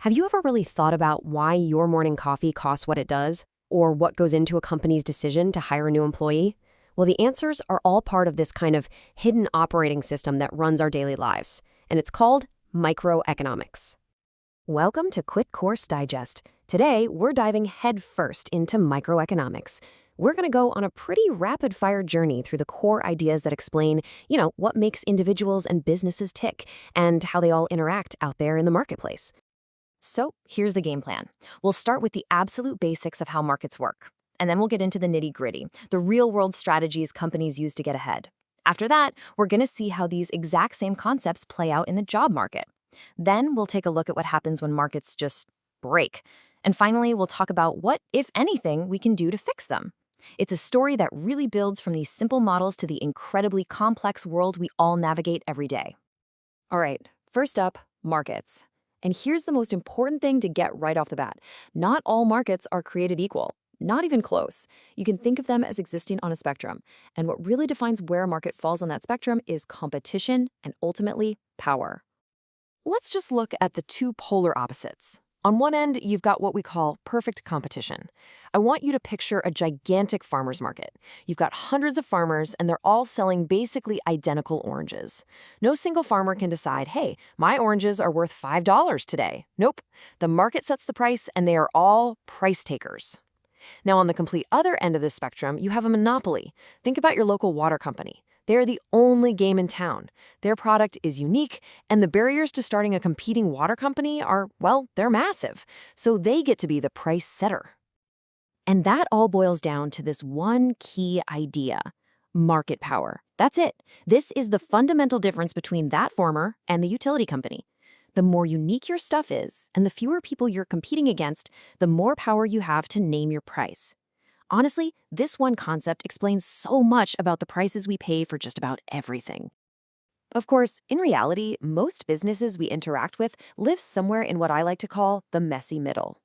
Have you ever really thought about why your morning coffee costs what it does, or what goes into a company's decision to hire a new employee? Well, the answers are all part of this kind of hidden operating system that runs our daily lives, and it's called microeconomics. Welcome to Quick Course Digest. Today, we're diving headfirst into microeconomics. We're going to go on a pretty rapid-fire journey through the core ideas that explain, what makes individuals and businesses tick, and how they all interact out there in the marketplace. So here's the game plan. We'll start with the absolute basics of how markets work, and then we'll get into the nitty-gritty, the real-world strategies companies use to get ahead. After that, we're going to see how these exact same concepts play out in the job market. Then we'll take a look at what happens when markets just break. And finally, we'll talk about what, if anything, we can do to fix them. It's a story that really builds from these simple models to the incredibly complex world we all navigate every day. All right, first up, markets. And here's the most important thing to get right off the bat. Not all markets are created equal, not even close. You can think of them as existing on a spectrum. And what really defines where a market falls on that spectrum is competition and ultimately power. Let's just look at the two polar opposites. On one end, you've got what we call perfect competition. I want you to picture a gigantic farmer's market. You've got hundreds of farmers, and they're all selling basically identical oranges. No single farmer can decide, hey, my oranges are worth $5 today. Nope. The market sets the price, and they are all price takers. Now, on the complete other end of the spectrum, you have a monopoly. Think about your local water company. They're the only game in town. Their product is unique, and the barriers to starting a competing water company are, well, they're massive. So they get to be the price setter. And that all boils down to this one key idea: market power. That's it. This is the fundamental difference between that farmer and the utility company. The more unique your stuff is, and the fewer people you're competing against, the more power you have to name your price. Honestly, this one concept explains so much about the prices we pay for just about everything. Of course, in reality, most businesses we interact with live somewhere in what I like to call the messy middle.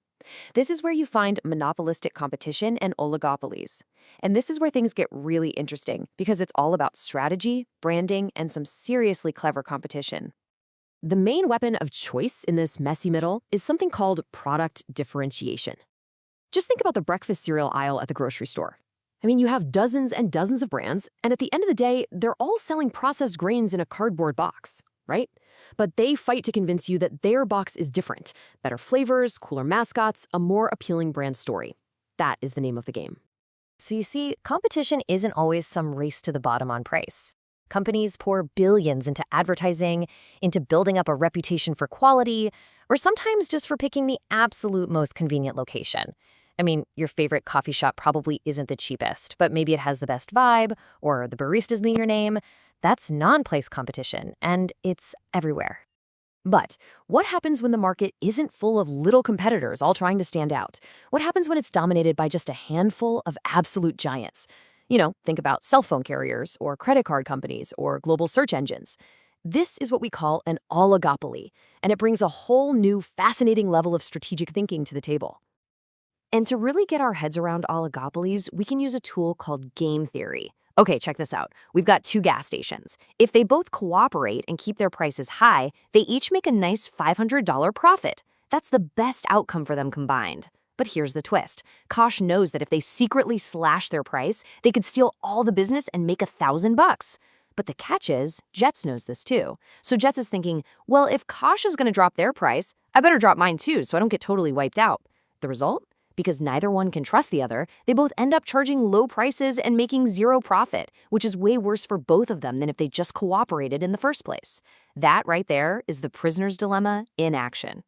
This is where you find monopolistic competition and oligopolies. And this is where things get really interesting because it's all about strategy, branding, and some seriously clever competition. The main weapon of choice in this messy middle is something called product differentiation. Just think about the breakfast cereal aisle at the grocery store. I mean, you have dozens and dozens of brands, and at the end of the day, they're all selling processed grains in a cardboard box, right? But they fight to convince you that their box is different. Better flavors, cooler mascots, a more appealing brand story. That is the name of the game. So you see, competition isn't always some race to the bottom on price. Companies pour billions into advertising, into building up a reputation for quality, or sometimes just for picking the absolute most convenient location. I mean, your favorite coffee shop probably isn't the cheapest, but maybe it has the best vibe, or the baristas know your name. That's non-place competition, and it's everywhere. But what happens when the market isn't full of little competitors all trying to stand out? What happens when it's dominated by just a handful of absolute giants? Think about cell phone carriers, or credit card companies, or global search engines. This is what we call an oligopoly, and it brings a whole new, fascinating level of strategic thinking to the table. And to really get our heads around oligopolies, we can use a tool called game theory. Okay, check this out. We've got two gas stations. If they both cooperate and keep their prices high, they each make a nice $500 profit. That's the best outcome for them combined. But here's the twist. Kosh knows that if they secretly slash their price, they could steal all the business and make $1,000. But the catch is, Jets knows this too. So Jets is thinking, well, if Kosh is going to drop their price, I better drop mine too so I don't get totally wiped out. The result? Because neither one can trust the other, they both end up charging low prices and making zero profit, which is way worse for both of them than if they just cooperated in the first place. That right there is the prisoner's dilemma in action.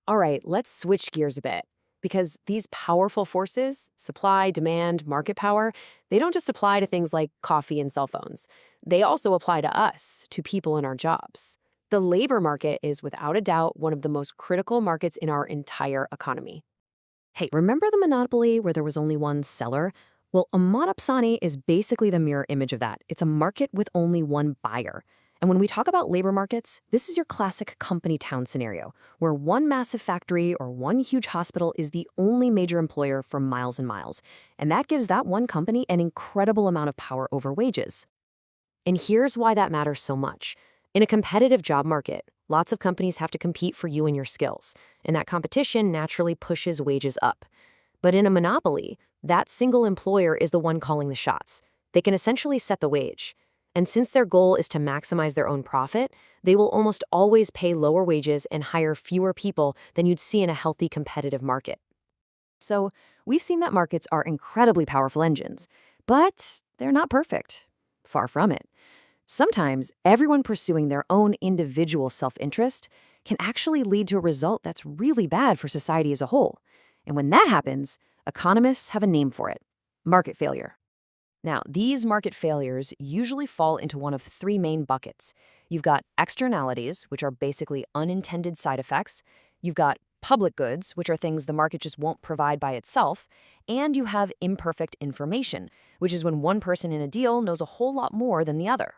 All right, let's switch gears a bit. Because these powerful forces, supply, demand, market power, they don't just apply to things like coffee and cell phones. They also apply to us, to people in our jobs. The labor market is, without a doubt, one of the most critical markets in our entire economy. Hey, remember the monopoly where there was only one seller? Well, a monopsony is basically the mirror image of that. It's a market with only one buyer. And when we talk about labor markets, this is your classic company town scenario, where one massive factory or one huge hospital is the only major employer for miles and miles. And that gives that one company an incredible amount of power over wages. And here's why that matters so much. In a competitive job market, Lots of companies have to compete for you and your skills, and that competition naturally pushes wages up. But in a monopoly, that single employer is the one calling the shots. They can essentially set the wage. And since their goal is to maximize their own profit, they will almost always pay lower wages and hire fewer people than you'd see in a healthy competitive market. So, we've seen that markets are incredibly powerful engines, but they're not perfect. Far from it. Sometimes everyone pursuing their own individual self-interest can actually lead to a result that's really bad for society as a whole. And when that happens, economists have a name for it: market failure. Now, these market failures usually fall into one of three main buckets. You've got externalities, which are basically unintended side effects. You've got public goods, which are things the market just won't provide by itself. And you have imperfect information, which is when one person in a deal knows a whole lot more than the other.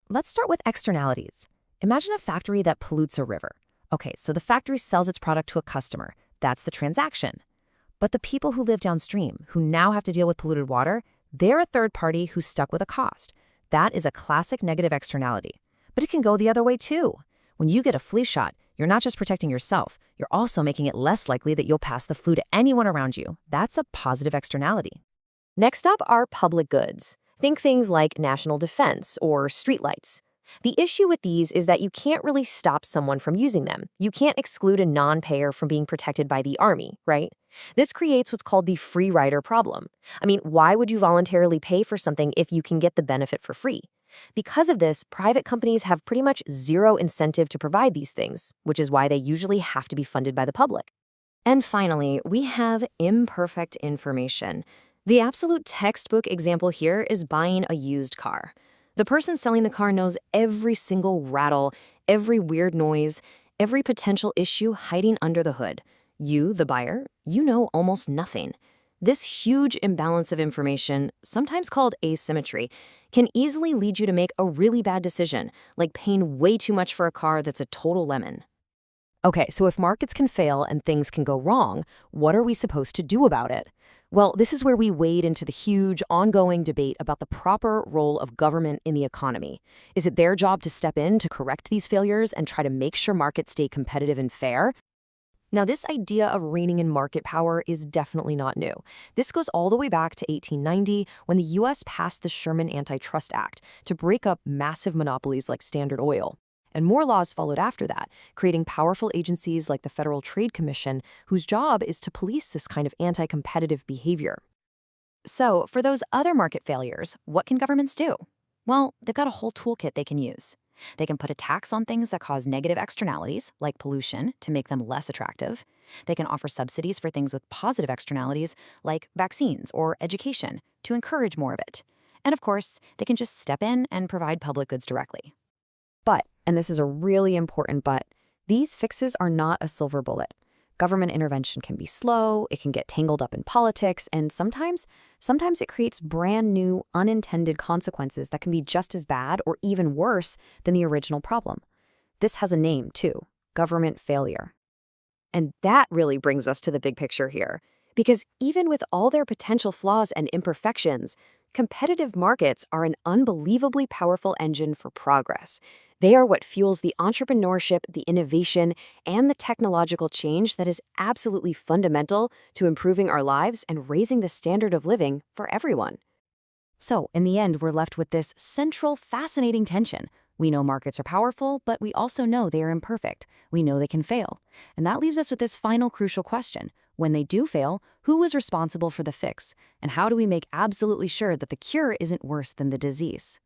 Let's start with externalities. Imagine a factory that pollutes a river. Okay, so the factory sells its product to a customer. That's the transaction. But the people who live downstream, who now have to deal with polluted water, they're a third party who's stuck with a cost. That is a classic negative externality. But it can go the other way too. When you get a flu shot, you're not just protecting yourself, you're also making it less likely that you'll pass the flu to anyone around you. That's a positive externality. Next up are public goods. Think things like national defense or streetlights. The issue with these is that you can't really stop someone from using them. You can't exclude a non-payer from being protected by the army, right? This creates what's called the free rider problem. I mean, why would you voluntarily pay for something if you can get the benefit for free? Because of this, private companies have pretty much zero incentive to provide these things, which is why they usually have to be funded by the public. And finally, we have imperfect information. The absolute textbook example here is buying a used car. The person selling the car knows every single rattle, every weird noise, every potential issue hiding under the hood. You, the buyer, you know almost nothing. This huge imbalance of information, sometimes called asymmetry, can easily lead you to make a really bad decision, like paying way too much for a car that's a total lemon. Okay, so if markets can fail and things can go wrong, what are we supposed to do about it? Well, this is where we wade into the huge, ongoing debate about the proper role of government in the economy. Is it their job to step in to correct these failures and try to make sure markets stay competitive and fair? Now, this idea of reigning in market power is definitely not new. This goes all the way back to 1890, when the U.S. passed the Sherman Antitrust Act to break up massive monopolies like Standard Oil. And more laws followed after that, creating powerful agencies like the Federal Trade Commission, whose job is to police this kind of anti-competitive behavior. So, for those other market failures, what can governments do? Well, they've got a whole toolkit they can use. They can put a tax on things that cause negative externalities, like pollution, to make them less attractive. They can offer subsidies for things with positive externalities, like vaccines or education, to encourage more of it. And of course, they can just step in and provide public goods directly. But, and this is a really important but, these fixes are not a silver bullet. Government intervention can be slow, it can get tangled up in politics, and sometimes it creates brand new, unintended consequences that can be just as bad or even worse than the original problem. This has a name, too: government failure. And that really brings us to the big picture here. Because even with all their potential flaws and imperfections, competitive markets are an unbelievably powerful engine for progress. They are what fuels the entrepreneurship, the innovation, and the technological change that is absolutely fundamental to improving our lives and raising the standard of living for everyone. So, in the end, we're left with this central, fascinating tension. We know markets are powerful, but we also know they are imperfect. We know they can fail. And that leaves us with this final crucial question. When they do fail, who is responsible for the fix? And how do we make absolutely sure that the cure isn't worse than the disease?